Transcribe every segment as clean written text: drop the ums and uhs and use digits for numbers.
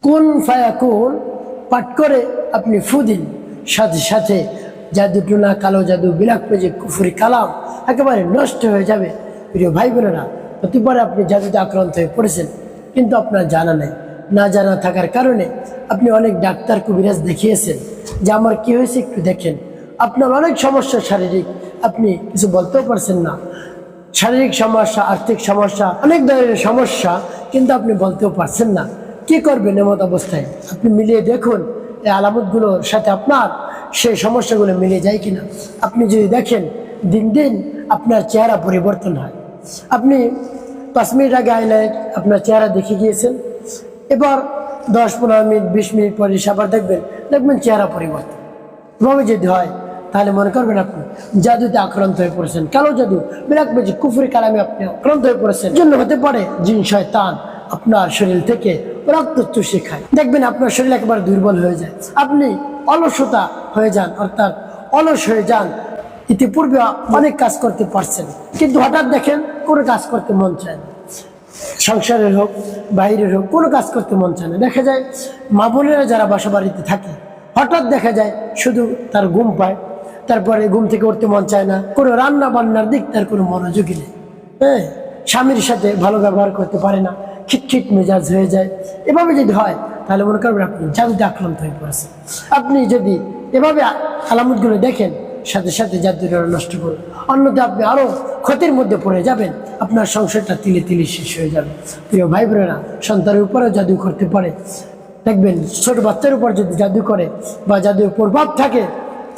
কুন ফায়াকুন পাঠ করে আপনি ফু দিন, সাথে সাথে জাদু টুনা, কালো জাদু, বিলাক ম্যাজিক, কুফরি কালাম একেবারে নষ্ট হয়ে যাবে। প্রিয় ভাই বোনেরা, হতে পারে আপনি জাদুতে আক্রান্ত হয়ে পড়েছেন, কিন্তু আপনার জানা নেই। না জানা থাকার কারণে আপনি অনেক ডাক্তার কবিরাজ দেখিয়েছেন যে আমার কি হয়েছে একটু দেখেন। আপনার অনেক সমস্যা শারীরিক, আপনি কিছু বলতেও পারছেন না। শারীরিক সমস্যা, আর্থিক সমস্যা, অনেক ধরনের সমস্যা, কিন্তু আপনি বলতেও পারছেন না। কি করবেন এমত অবস্থায়? আপনি মিলিয়ে দেখুন এই আলামতগুলোর সাথে আপনার সেই সমস্যাগুলো মিলে যায় কিনা। আপনি যদি দেখেন দিন দিন আপনার চেহারা পরিবর্তন হয়। আপনি 5 মিনিট আগে আয়নায় আপনার চেহারা দেখে গিয়েছেন, এবার 10-15 মিনিট 20 মিনিট পরে আবার দেখবেন চেহারা পরিবর্তন। এভাবে যদি হয় তাহলে মনে করবেন আপনি জাদুতে আক্রান্ত হয়ে পড়েছেন, কালো জাদু, বিলাক ম্যাজিক, কুফরি কালামে আপনি আক্রান্ত হয়ে পড়েছেন। জন্য হতে পারে জিন শয়তান আপনার শরীর থেকে রক্ত চুষে খায়। দেখবেন আপনার শরীর একেবারে দুর্বল হয়ে যায়, আপনি অলসতা হয়ে যান, অর্থাৎ অলস হয়ে যান। ইতিপূর্বে অনেক কাজ করতে পারছেন, কিন্তু হঠাৎ দেখেন কোনো কাজ করতে মন চায় না। সংসারের হোক, বাইরের হোক, কোনো কাজ করতে মন চায় না। দেখা যায় মা বোনেরা যারা বাসা বাড়িতে থাকে, হঠাৎ দেখা যায় শুধু তার ঘুম পায়, তারপরে ঘুম থেকে উঠতে মন চায় না, কোনো রান্না বান্নার দিক তার কোনো মনোযোগী নেই। হ্যাঁ, স্বামীর সাথে ভালো ব্যবহার করতে পারে না, খিটখিট মেজাজ হয়ে যায়। এভাবে যদি হয় তাহলে মনে করবেন আপনি জাদুতে আক্রান্ত হয়ে পড়েছেন। আপনি যদি এভাবে আলামতগুলো দেখেন, সাথে সাথে জাদুটা নষ্ট করুন, অন্যথা আপনি আরও ক্ষতির মধ্যে পড়ে যাবেন, আপনার সংসারটা তিলে তিলে শেষ হয়ে যাবে। প্রিয় ভাই বোনেরা, সন্তানের উপরেও জাদু করতে পারে। দেখবেন ছোট বাচ্চার উপর যদি জাদু করে বা জাদুর প্রভাব থাকে,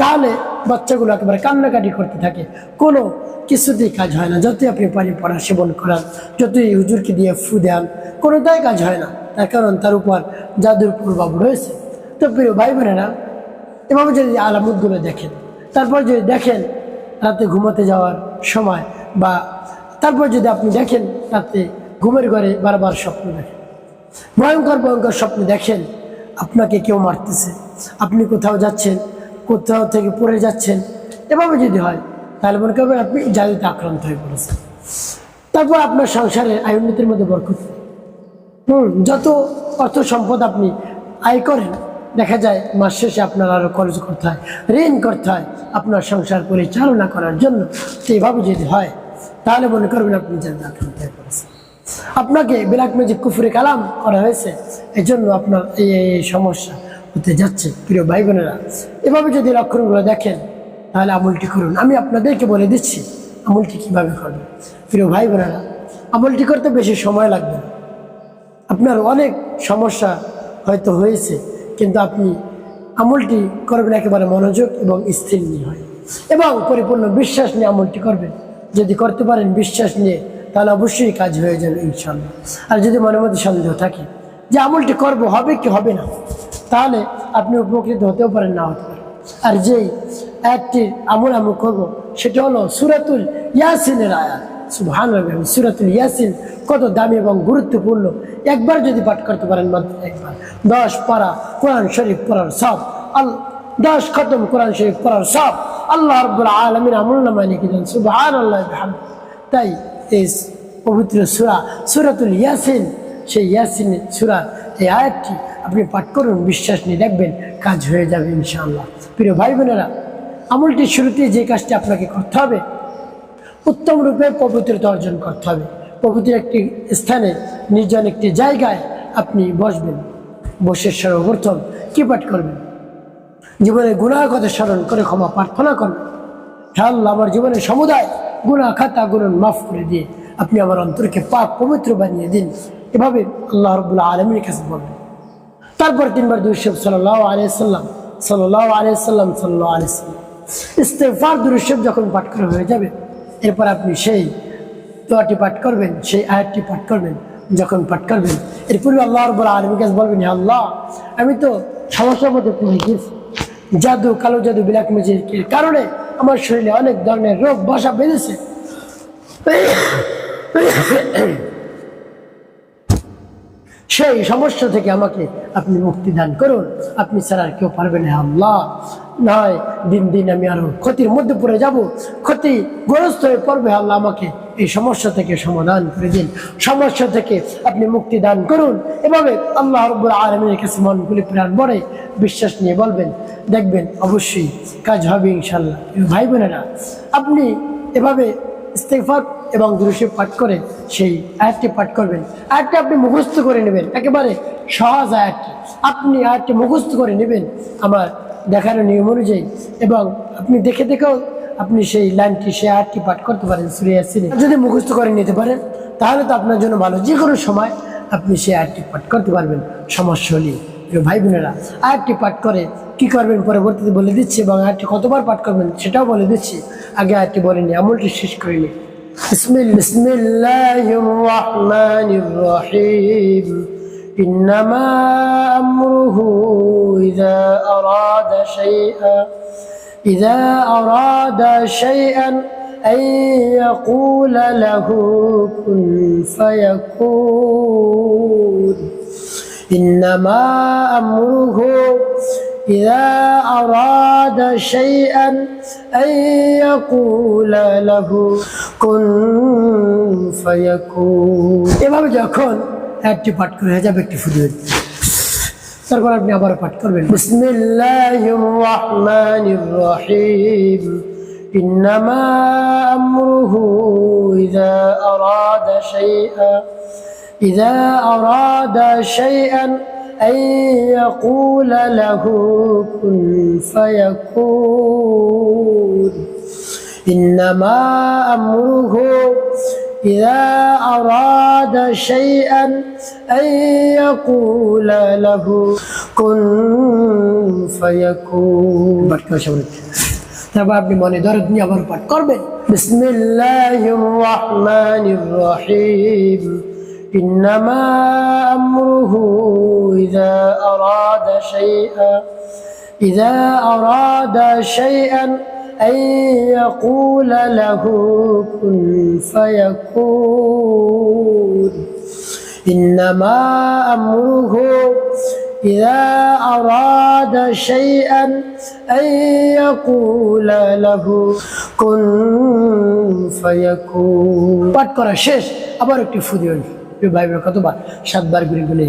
তাহলে বাচ্চাগুলো একেবারে কান্নাকাটি করতে থাকে, কোনো কিছুতেই কাজ হয় না। যতই আপনি পানি পড়া সেবন করান, যতই হুজুরকে দিয়ে ফু দেন, কোনোটাই কাজ হয় না, তার কারণ তার উপর জাদুর প্রভাব রয়েছে। তো প্রিয় ভাই বোনেরা, এভাবে যদি আলামতগুলো দেখেন, তারপর যদি দেখেন রাতে ঘুমাতে যাওয়ার সময়, বা তারপর যদি আপনি দেখেন রাতে ঘুমের ঘরে বারবার স্বপ্ন দেখেন, ভয়ঙ্কর ভয়ঙ্কর স্বপ্ন দেখেন, আপনাকে কেউ মারতেছে, আপনি কোথাও যাচ্ছেন, কোথাও থেকে পড়ে যাচ্ছেন, এভাবে যদি হয় তাহলে মনে করবেন আপনি জাদুতে আক্রান্ত হয়ে পড়েছেন। তারপর আপনার সংসারের আয় উন্নতির মধ্যে বরকত, যত অর্থ সম্পদ আপনি আয় করেন, দেখা যায় মাস শেষে আপনার আরও খরচ করতে হয়, ঋণ করতে হয় আপনার সংসার পরিচালনা করার জন্য। তো এইভাবে যদি হয় তাহলে মনে করবেন আপনি জাদুতে আক্রান্ত হয়ে পড়েছেন। আপনাকে বিলাক ম্যাজিক, কুফরি কালাম করা হয়েছে, এই জন্য আপনার এই সমস্যা হতে যাচ্ছে। প্রিয় ভাই বোনেরা, এভাবে যদি লক্ষণগুলো দেখেন তাহলে আমলটি করুন। আমি আপনাদেরকে বলে দিচ্ছি আমলটি কীভাবে করবেন। প্রিয় ভাই বোনেরা, আমলটি করতে বেশি সময় লাগবে না। আপনার অনেক সমস্যা হয়তো হয়েছে, কিন্তু আপনি আমলটি করবেন একেবারে মনোযোগ এবং স্থির নিয়ে হয়, এবং পরিপূর্ণ বিশ্বাস নিয়ে আমলটি করবেন। যদি করতে পারেন বিশ্বাস নিয়ে, তাহলে অবশ্যই কাজ হয়ে যাবে ইনশাআল্লাহ। আর যদি মনের মধ্যে সন্দেহ থাকে যে আমলটি করব, হবে কি হবে না, তাহলে আপনি উপকৃত হতেও পারেন, না হতে পারেন। আর যেই আয়াতটির আমল আমি করবো সেটা হলো সূরাতুল ইয়াসিনের আয়াত। সুবহানাল্লাহ, সূরাতুল ইয়াসিন কত দামি এবং গুরুত্বপূর্ণ। একবার যদি পাঠ করতে পারেন, মাত্র একবার 10 পারা কোরআন শরীফ পড়ার সব, 10 খতম কোরআন শরীফ পড়ার সব আল্লাহ রাব্বুল আলামিন আমলনামায় লিখে দেন। সুবহানাল্লাহ বিহামদিহি। তাই এই পবিত্র সূরা সূরাতুল ইয়াসিন, সেই ইয়াসিন সূরা এই আয়াতটি আপনি পাঠ করুন, বিশ্বাস নিয়ে দেখবেন কাজ হয়ে যাবে ইনশাআল্লাহ। প্রিয় ভাই বোনেরা, আমলটির শুরুতে যে কাজটি আপনাকে করতে হবে, উত্তম রূপে পবিত্রতা অর্জন করতে হবে। পবিত্র একটি স্থানে, নির্জন একটি জায়গায় আপনি বসবেন। বসে সর্বপ্রথম কি পাঠ করবেন? জীবনের গুনাহের কথা স্মরণ করে ক্ষমা প্রার্থনা করবেন। হে আল্লাহ, আমার জীবনের সমুদায় গুনাহ খাতা গুনাহ মাফ করে দিয়ে আপনি আমার অন্তরকে পাক পবিত্র বানিয়ে দিন। এভাবে আল্লাহ রাব্বুল আলামিনের কাছে বলবেন। তারপর 3 বার দুরূদ শরীফ সাল্লাল্লাহু আলাইহি ওয়াসাল্লাম, সাল্লাল্লাহু আলাইহি ওয়াসাল্লাম, সাল্লাল্লাহু আলাইহি ওয়াসাল্লাম ইস্তেগফার দুরূদ শরীফ যখন পাঠ করা হয়ে যাবে, এরপর আপনি সেই দোয়াটি পাঠ করবেন, সেই আয়াতটি পাঠ করবেন। যখন পাঠ করবেন, এরপর আল্লাহ রাব্বুল আলামিনের কাছে বলবেন, হে আল্লাহ, আমি তো সমস্যার মধ্যে পড়ে গেছি, জাদু, কালো জাদু, বিলাক ম্যাজিকের কারণে আমার শরীরে অনেক ধরনের রোগ বাসা বেঁধেছে। সেই সমস্যা থেকে আমাকে আপনি মুক্তি দান করুন। আপনি ছাড়া আর কেউ পারবে না আল্লাহ। নয় দিন দিন আমি আরো ক্ষতির মধ্যে পড়ে যাব, ক্ষতিগ্রস্ত হয়ে পড়বে। আল্লাহ, আমাকে এই সমস্যা থেকে সমাধান করে দিন, সমস্যা থেকে আপনি মুক্তি দান করুন। এভাবে আল্লাহ রাব্বুল আলামিনের কাছে মন খুলে প্রাণ ভরে বিশ্বাস নিয়ে বলবেন, দেখবেন অবশ্যই কাজ হবে ইনশাআল্লাহ। ভাই বোনেরা, আপনি এভাবে ইস্তেগফার এবং দুরূদ শরীফ পাঠ করে সেই আয়াতটি পাঠ করবেন। আয়াতটি আপনি মুখস্থ করে নেবেন, একেবারে সহজ আয়াতটি আপনি আয়াতটি মুখস্থ করে নেবেন আমার দেখানো নিয়ম অনুযায়ী, এবং আপনি দেখে দেখেও আপনি সেই লাইনটি সেই আয়াতটি পাঠ করতে পারেন সূরা ইয়াসিনে। যদি মুখস্থ করে নিতে পারেন তাহলে তো আপনার জন্য ভালো, যে কোনো সময় আপনি সেই আয়াতটি পাঠ করতে পারবেন সমস্যা হলে। ভাই বোনেরা, আয়াতটি পাঠ করে কি করবেন পরবর্তীতে বলে দিচ্ছি, এবং আয়াতটি কতবার পাঠ করবেন সেটাও বলে দিচ্ছি। আগে আয়াতটি বলে নিই, আমলটি শেষ করে নিই। বিসমিল্লাহির রহমানির রহিম। ইন্নামা আমরুহু ইযা আরাদা শাইআন أن يقول له كن فيكون. إنما أمره إذا أراد شيئا أن يقول له كن فيكون. এভাবে যখন একটি পাঠ করে হয়ে যাবে, একটি ফুদিয়ে তারপর আপনি আবার পাঠ করবেন, বিসমিল্লাহির রহমানির রহিম। إنما أمره إذا أراد شيئا أن يقول له كن فيكون. إنما أمره إذا أراد شيئا أن يقول له كن فيكون. তারপর আপনি মনে দরদ নিয়ে আবার পাঠ করবেন, বিসমিল্লাহির রহমানির রহিম। ইন্নামা আমরুহু ইযা আরাদা শাইআন আন ইয়াকুলা লাহু কুন ফায়াকুন। ইন্নামা আমরুহু إذا أراد شيئا أن يقول له كن فيكون. পাঠ করা শেষ, আবার একটি ফু দিবেন। ভাই বোন, কতবার? 7 বার করে গুনে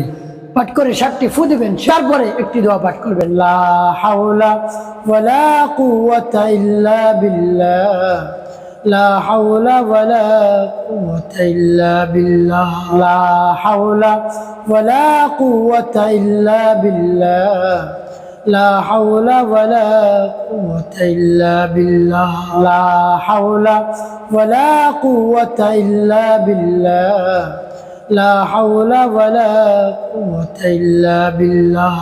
পাঠ করে 7টি ফু দিবেন। তারপরে একটি দোয়া পাঠ করবেন, লা হাওলা ওয়ালা কুওয়াতা ইল্লা বিল্লাহ, লা হাওলা ওয়ালা কুওয়াতা ইল্লা বিল্লাহ, লা হাওলা ওয়ালা কুওয়াতা ইল্লা বিল্লাহ, লা হাওলা ওয়ালা কুওয়াতা ইল্লা বিল্লাহ, লা হাওলা ওয়ালা কুওয়াতা ইল্লা বিল্লাহ, লা হাওলা ওয়ালা কুওয়াতা ইল্লা বিল্লাহ।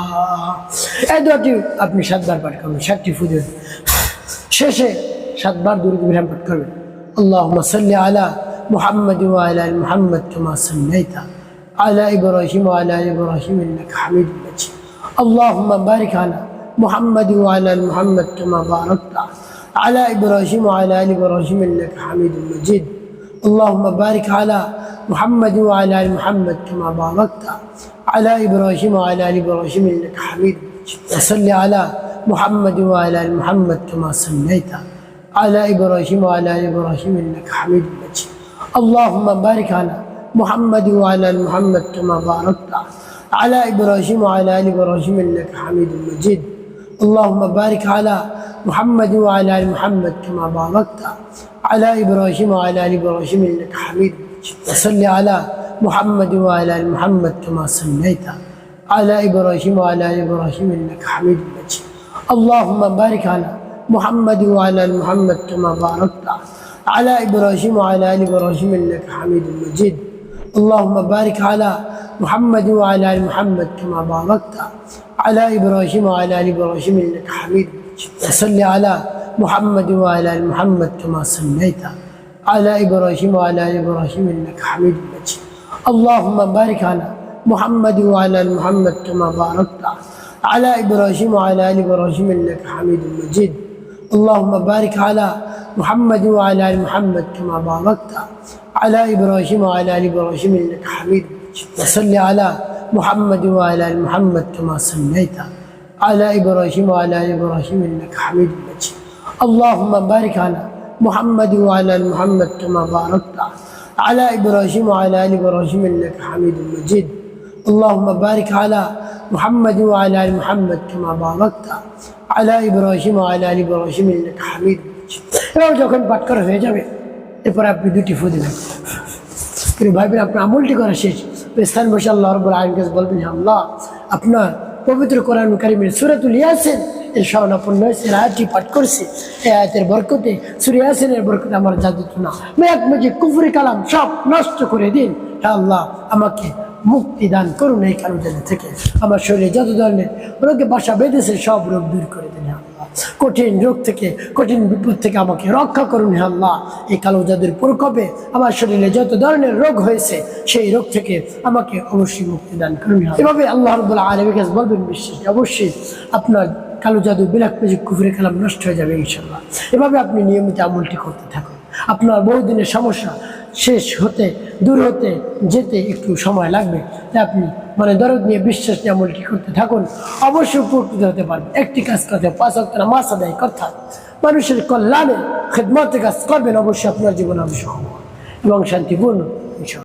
এই দোয়াটি আপনি 7 বার পাঠ করবেন, 7টি ফু দিবেন। শেষে 7 বার দুরূদ ইব্রাহিম পাঠ করবেন, আল্লাহুম্মা সাল্লি আলা মুহাম্মাদ ওয়া আলা আলি মুহাম্মাদ কামা সাল্লাইতা আলা ইব্রাহিম ওয়া আলা আলি ইব্রাহিম ইন্নাকা হামিদুম মাজিদ। আল্লাহুম্মা বারিক আলা মুহাম্মাদ ওয়া আলা আলি মুহাম্মাদ কামা বারাকতা আলা ইব্রাহিম ওয়া আলা আলি ইব্রাহিম ইন্নাকা হামিদুম মাজিদ। আল্লাহুম্মা বারিক আলা মুহাম্মাদ ওয়া আলা আলি মুহাম্মাদ কামা বারাকতা আলা ইব্রাহিম ওয়া আলা আলি ইব্রাহিম ইন্নাকা হামিদুম মাজিদ। ওয়া সাল্লি আলা মুহাম্মাদ ওয়া আলা আলি মুহাম্মাদ কামা সাল্লাইতা على إبراهيم وعلى آل إبراهيم إنك حميد مجيد. اللهم بارك على محمد وعلى آل محمد كما باركت على إبراهيم وعلى آل إبراهيم إنك حميد مجيد. اللهم بارك على محمد وعلى آل محمد كما باركت على إبراهيم وعلى آل إبراهيم إنك حميد مجيد. وصل على محمد وعلى آل محمد كما صليت على إبراهيم وعلى آل إبراهيم إنك حميد مجيد. اللهم بارك على محمد وعلى آل محمد كما باركت على إبراهيم وعلى آل إبراهيم إنك حميد مجيد. اللهم بارك على محمد وعلى آل محمد كما باركت على إبراهيم وعلى آل إبراهيم إنك حميد مجيد. وصل على محمد وعلى آل محمد كما صليت على إبراهيم وعلى آل إبراهيم إنك حميد مجيد. اللهم بارك على محمد وعلى آل محمد كما باركت على إبراهيم وعلى آل إبراهيم إنك حميد مجيد. اللهم بارك على محمد وعلى آل محمد كما باركت على إبراهيم وعلى آل إبراهيم إنك حميد مجيد. وصل على محمد وعلى آل محمد كما صليت على إبراهيم وعلى آل إبراهيم إنك حميد مجيد. اللهم بارك على محمد وعلى آل محمد كما باركت على إبراهيم وعلى آل إبراهيم إنك حميد مجيد اللهم بارك على محمد وعلى آل محمد كما باركت على إبراهيم وعلى آل إبراهيم إنك حميد مجيد এবার যখন পাঠ করা হয়ে যাবে এরপর আপনি দুটি ফু দিবেন প্রিয় ভাই বোন আপনার আমলটি করা শেষ স্থান বসে আল্লাহ রাব্বুল আলামিনের কাছে বলবেন আল্লাহ আপনার পবিত্র কোরআন কারীমের সূরাতুল ইয়াসিন এর স্বর্ণপূর্ণ আয়াতটি পাঠ করছি এই আয়াতের বরকতে সূরা ইয়াসিনের বরকতে আমার জাদু না মেয়াক মুজি কুফরি কালাম সব নষ্ট করে দিন হে আল্লাহ আমাকে মুক্তি দান করুন এই কালো জাদু থেকে আমার শরীরে যত ধরনের রোগে বাসা বেঁধেছে সব রোগ দূর করে দিন কঠিন রোগ থেকে কঠিন বিপদ থেকে আমাকে রক্ষা করুন হে আল্লাহ এই কালো জাদুর প্রকোপে আমার শরীরে যত ধরনের রোগ হয়েছে সেই রোগ থেকে আমাকে অবশ্যই মুক্তি দান করুন এভাবে আল্লাহ রাব্বুল আলামিনের কাছে বলবেন বিশ্বাস অবশ্যই আপনার কালো জাদু বিলাপ ম্যাজিক কুফরি কালাম নষ্ট হয়ে যাবে ইনশাআল্লাহ এভাবে আপনি নিয়মিত আমলটি করতে থাকুন আপনার বহুদিনের সমস্যা শেষ হতে দূর হতে যেতে একটু সময় লাগবে তাই আপনি মানে দরদ নিয়ে বিশ্বাস নিয়ে আমলটি করতে থাকুন অবশ্যই উপকৃত হতে পারবেন একটি কাজ করতে 5 ওয়াক্ত নামাজ আদায় অর্থাৎ মানুষের কল্যাণে খিদমতে কাজ করবেন অবশ্যই আপনার জীবন হবে সফল এবং শান্তিপূর্ণ ইনশাআল্লাহ।